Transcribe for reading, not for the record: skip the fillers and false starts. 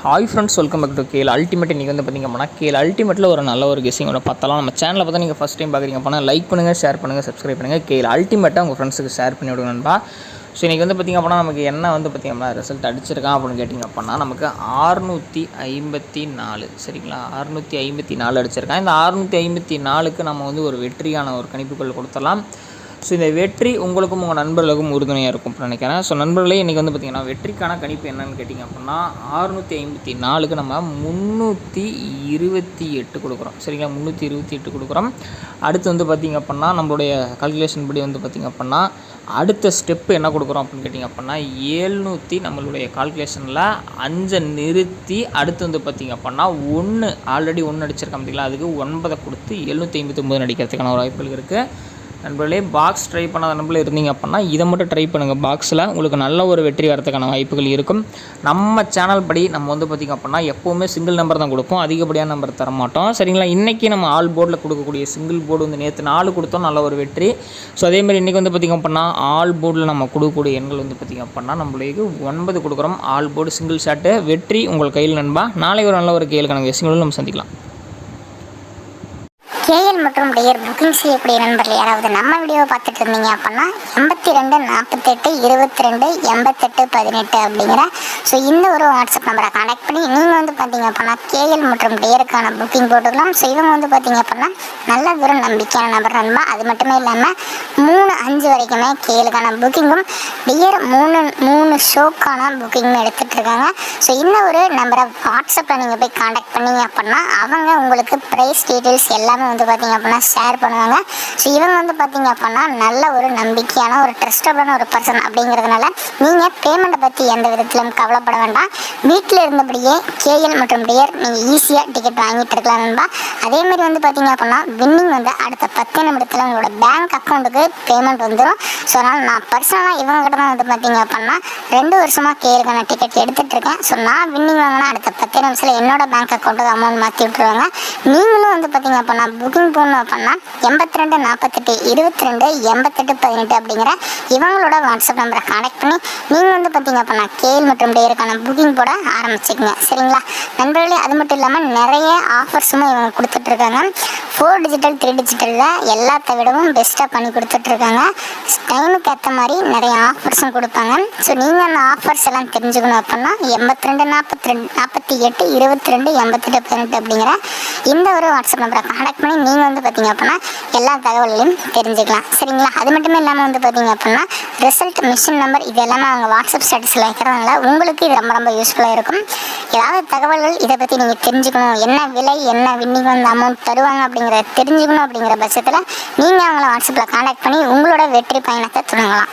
Hi friends, welcome back to KL ultimate. இன்றைக்கி வந்து பார்த்திங்க அப்படின்னா கேஎல் அல்டிமேட்டில் ஒரு நல்ல ஒரு கெஸ்ஸிங்கோட பார்த்தலாம். நம்ம சேனலில் பார்த்தா நீங்கள் ஃபஸ்ட் டைம் பார்க்குறீங்க அப்படின்னா லைக் பண்ணுங்கள், ஷேர் பண்ணுங்கள், சப்ஸ்கிரைப் பண்ணுங்கள். கேஎல் அல்டிமேட்டாக உங்கள் ஃப்ரெண்ட்ஸுக்கு ஷேர் பண்ணி விடுங்கன்பா. ஸோ இன்றைக்கி வந்து பார்த்திங்க அப்படின்னா நமக்கு என்ன வந்து பார்த்திங்க அப்படின்னா ரிசல்ட் அடிச்சிருக்கான் அப்படின்னு கேட்டிங்க அப்படின்னா நமக்கு 654 சரிங்களா, 654 அடிச்சிருக்கான். இந்த 654க்கு நம்ம வந்து ஒரு வெற்றியான ஒரு கணிப்புகள் கொடுத்துடலாம். ஸோ இந்த வெற்றி உங்களுக்கும் உங்கள் நண்பர்களுக்கும் உறுதுணையாக இருக்கும் நினைக்கிறேன். ஸோ நண்பர்களே, இன்றைக்கி வந்து பார்த்திங்கன்னா வெற்றிக்கான கணிப்பு என்னென்னு கேட்டிங்க அப்படின்னா 654க்கு நம்ம 328 கொடுக்குறோம் சரிங்களா, 328 கொடுக்குறோம். அடுத்து வந்து பார்த்திங்க அப்படின்னா நம்மளுடைய கால்குலேஷன் படி வந்து பார்த்திங்க அப்படின்னா அடுத்த ஸ்டெப்பு என்ன கொடுக்குறோம் அப்படின்னு கேட்டிங்க அப்படின்னா 700 நம்மளுடைய கால்குலேஷனில் 5 நிறுத்தி அடுத்து வந்து பார்த்திங்க அப்படின்னா 1 ஆல்ரெடி 1 அடிச்சிருக்கோம் பார்த்திங்களா, அதுக்கு 9 கொடுத்து 759 அடிக்கிறதுக்கான ஒரு வாய்ப்புகள் இருக்குது. நண்பர்களே, பாக்ஸ் ட்ரை பண்ணாத நண்பர்களே இருந்தீங்க அப்படின்னா இதை மட்டும் ட்ரை பண்ணுங்கள். பாக்ஸில் உங்களுக்கு நல்ல ஒரு வெற்றி வரதுக்கான வாய்ப்புகள் இருக்கும். நம்ம சேனல் படி நம்ம வந்து பார்த்திங்க அப்படின்னா எப்போவுமே சிங்கிள் நம்பர் தான் கொடுப்போம், அதிகப்படியான நம்பர் தர மாட்டோம் சரிங்களா. இன்றைக்கி நம்ம ஆல் போர்டில் கொடுக்கக்கூடிய சிங்கிள் போர்டு வந்து நேற்று 4 கொடுத்தோம், நல்ல ஒரு வெற்றி. ஸோ அதேமாதிரி இன்றைக்கி வந்து பார்த்திங்க அப்படின்னா ஆல் போர்டில் நம்ம கொடுக்கக்கூடிய எண்கள் வந்து பார்த்திங்க அப்படின்னா நம்மளுக்கு 9 கொடுக்குறோம். ஆல் போர்டு சிங்கிள் ஷாட்டு வெற்றி உங்கள் கையில் நண்பா. நாளைக்கு ஒரு நல்ல ஒரு கேளுக்கான விஷயங்களும் நம்ம சந்திக்கலாம். கேஎல் மற்றும் டியர் புக்கிங் செய்யக்கூடிய நண்பர்கள் யாராவது நம்ம வீடியோவை பார்த்துட்டு இருந்தீங்க அப்படின்னா 82 48 22 88 18 அப்படிங்கிற ஸோ இந்த ஒரு வாட்ஸ்அப் நம்பரை கான்டாக்ட் பண்ணி நீங்கள் வந்து பார்த்தீங்க அப்படின்னா கேஎல் மற்றும் டியருக்கான புக்கிங் போட்டுக்கலாம். ஸோ இவங்க வந்து பார்த்தீங்க அப்படின்னா நல்ல ஒரு நம்பிக்கையான நம்பர் நண்பா. அது மட்டுமே இல்லாமல் 3-5 வரைக்குமே கேஎலுக்கான புக்கிங்கும் டியர் 3 ஷோக்கான புக்கிங்கும் எடுத்துகிட்டு இருக்காங்க. ஸோ இந்த ஒரு நம்பரை வாட்ஸ்அப்பில் நீங்கள் போய் கான்டாக்ட் பண்ணீங்க அப்படின்னா அவங்க உங்களுக்கு ப்ரைஸ் டீட்டெயில்ஸ் எல்லாமே வந்து பார்த்திங்க அப்படின்னா ஷேர் பண்ணுவாங்க. ஸோ இவங்க வந்து பார்த்திங்க அப்படின்னா நல்ல ஒரு நம்பிக்கையான ஒரு ட்ரஸ்டபிளான ஒரு பர்சன் அப்படிங்கிறதுனால நீங்கள் பேமெண்ட்டை பற்றி எந்த விதத்திலும் கவலைப்பட வேண்டாம். வீட்டில் இருந்தபடியே கேஎல் மற்றும் டியர் நீங்கள் ஈஸியாக டிக்கெட் வாங்கிட்டு இருக்கலாம் நண்பா. அதேமாதிரி வந்து பார்த்திங்க அப்படின்னா வின்னிங் வந்து அடுத்த 10 நிமிடத்தில் உங்களோட பேங்க் அக்கௌண்ட்டுக்கு பேமெண்ட் வந்துடும். ஸோ அதனால் நான் பர்சனலாக இவங்ககிட்ட தான் வந்து பார்த்திங்க அப்படின்னா 2 வருஷமாக கேஎலுக்கான டிக்கெட் எடுத்துகிட்டு இருக்கேன். ஸோ நான் வின்னிங் வாங்கினா அடுத்த 10 நிமிஷத்தில் என்னோட பேங்க் அக்கௌண்ட்டுக்கு அமௌண்ட் மாற்றி விட்டுருவாங்க. நீங்களும் வந்து பார்த்திங்க அப்படின்னா புக்கிங் போடணும் அப்படின்னா 82 48 22 88 18 அப்படிங்கிற இவங்களோட வாட்ஸ்அப் நம்பரை கான்டாக்ட் பண்ணி நீங்கள் வந்து பார்த்திங்க அப்படின்னா கேஎல் மற்றும் டியருக்கான புக்கிங் போட ஆரம்பிச்சுக்கங்க சரிங்களா நண்பர்களே. அது மட்டும் இல்லாமல் நிறைய ஆஃபர்ஸும் இவங்க கொடுத்துட்ருக்காங்க. 4 டிஜிட்டல் 3 டிஜிட்டலில் எல்லாத்த விடவும் பெஸ்ட்டாக பண்ணி கொடுத்துட்ருக்காங்க. டைமுக்கு ஏற்ற மாதிரி நிறைய ஆஃபர்ஸும் கொடுப்பாங்க. ஸோ நீங்கள் அந்த ஆஃபர்ஸ் எல்லாம் தெரிஞ்சுக்கணும் அப்படின்னா 82 48 22 88 18 அப்படிங்கிற இந்த ஒரு வாட்ஸ்அப் நம்பரை கான்டாக்ட் பண்ணி நீங்கள் வந்து பார்த்திங்க அப்படின்னா எல்லா தகவல்களையும் தெரிஞ்சுக்கலாம் சரிங்களா. அது மட்டுமே இல்லாமல் வந்து பார்த்திங்க அப்படின்னா ரிசல்ட் மிஷின் நம்பர் இது எல்லாமே அவங்க வாட்ஸ்அப் ஸ்டேட்டஸில் வைக்கிறதுனால உங்களுக்கு இது ரொம்ப ரொம்ப யூஸ்ஃபுல்லாக இருக்கும். ஏதாவது தகவல்கள் இதை பற்றி நீங்கள் தெரிஞ்சுக்கணும், என்ன விலை என்ன வின்னிங் வந்து அமௌண்ட் தருவாங்க அப்படிங்கிறத தெரிஞ்சுக்கணும் அப்படிங்கிற பட்சத்தில் நீங்கள் அவங்கள வாட்ஸ்அப்பில் கான்டாக்ட் பண்ணி உங்களோட வெற்றி பயணத்தை தொடங்கலாம்.